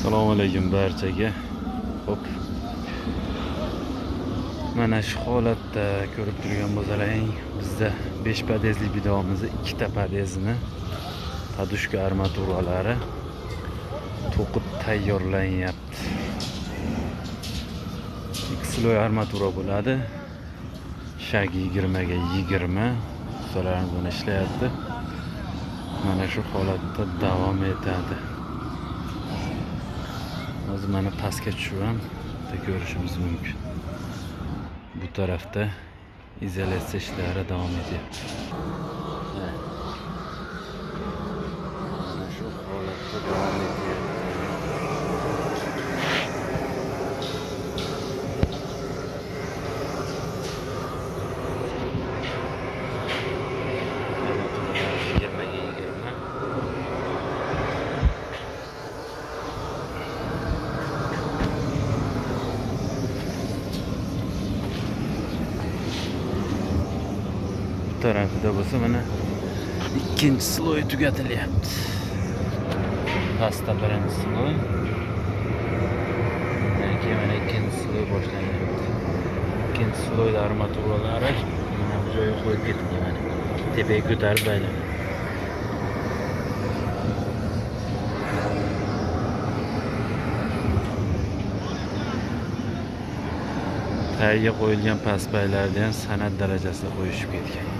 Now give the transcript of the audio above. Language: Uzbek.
Assalomu alaykum barchaga. Hop. Mana shu holatda ko'rib turgan bo'lsalaring, bizda 5 padezli bidonimizni 2 ta padezni podushka armaturalari to'qib tayyorlanyapti. 2 sloy armatura bo'ladi. Shag 20 ga 20 ustalarimiz buni ishlayapti. Mana shu holatda davom etadi. Hozir mana pastga tushib ko'rishimiz mumkin. Bu tarafda izolyatsiya ishlari davom etyapti. Mana shu holatda davom etyapti. Tarafida bo'lsa mana ikkinchi sloy tugatilyapti. Pastda birinchi sloy, keyin mana ikkinchi sloy boshlanyapti. Ikkinchi sloyda armaturalari mana bu joyga qo'yib ketilgan, mana tepaga ko'tarib baylanadi. Tagiga qo'yilgan pastbaylarni ham san'at darajasida qo'yishib ketgan.